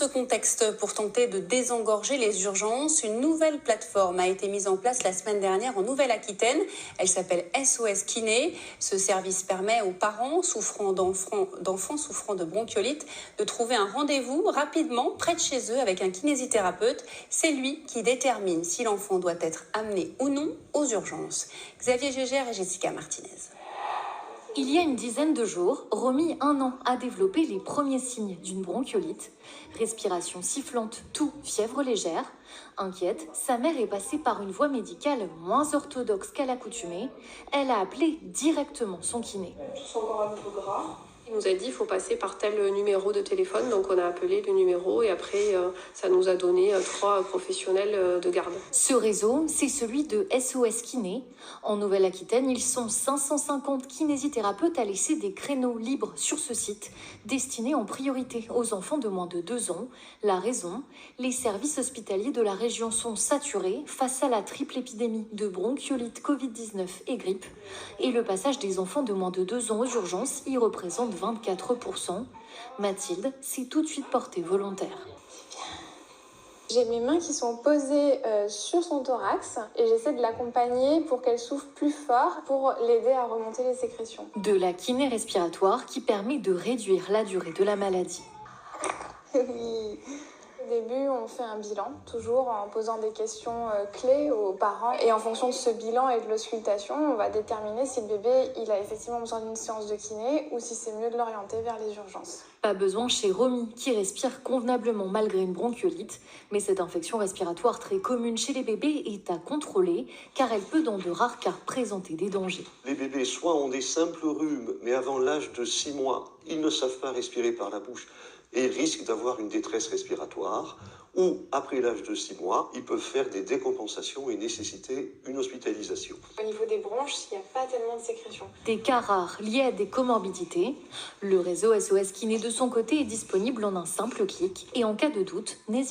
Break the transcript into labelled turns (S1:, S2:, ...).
S1: Ce contexte, pour tenter de désengorger les urgences, une nouvelle plateforme a été mise en place la semaine dernière en Nouvelle-Aquitaine. Elle s'appelle SOS Kiné. Ce service permet aux parents d'enfants souffrant de bronchiolite de trouver un rendez-vous rapidement près de chez eux avec un kinésithérapeute. C'est lui qui détermine si l'enfant doit être amené ou non aux urgences. Xavier Gégère et Jessica Martinez.
S2: Il y a une dizaine de jours, Romy, 1 an, a développé les premiers signes d'une bronchiolite. Respiration sifflante, toux, fièvre légère. Inquiète, sa mère est passée par une voie médicale moins orthodoxe qu'à l'accoutumée. Elle a appelé directement son kiné.
S3: Tous encore un peu gras.
S4: Il nous a dit qu'il faut passer par tel numéro de téléphone, donc on a appelé le numéro et après ça nous a donné 3 professionnels de garde.
S2: Ce réseau, c'est celui de SOS Kiné. En Nouvelle-Aquitaine, ils sont 550 kinésithérapeutes à laisser des créneaux libres sur ce site, destinés en priorité aux enfants de moins de 2 ans. La raison, les services hospitaliers de la région sont saturés face à la triple épidémie de bronchiolite, Covid-19 et grippe. Et le passage des enfants de moins de 2 ans aux urgences y représente 24%. Mathilde s'est tout de suite portée volontaire.
S3: J'ai mes mains qui sont posées sur son thorax et j'essaie de l'accompagner pour qu'elle souffle plus fort pour l'aider à remonter les sécrétions.
S2: De la kiné respiratoire qui permet de réduire la durée de la maladie.
S3: Oui. Au début, on fait un bilan, toujours en posant des questions clés aux parents. Et en fonction de ce bilan et de l'auscultation, on va déterminer si le bébé il a effectivement besoin d'une séance de kiné ou si c'est mieux de l'orienter vers les urgences.
S2: Pas besoin chez Romy, qui respire convenablement malgré une bronchiolite. Mais cette infection respiratoire très commune chez les bébés est à contrôler, car elle peut dans de rares cas présenter des dangers.
S5: Les bébés soit ont des simples rhumes, mais avant l'âge de 6 mois, ils ne savent pas respirer par la bouche et risquent d'avoir une détresse respiratoire, ou après l'âge de 6 mois, ils peuvent faire des décompensations et nécessiter une hospitalisation.
S3: Au niveau des bronches, il n'y a pas tellement de sécrétion.
S2: Des cas rares liés à des comorbidités. Le réseau SOS Kiné de son côté est disponible en un simple clic et en cas de doute, n'hésitez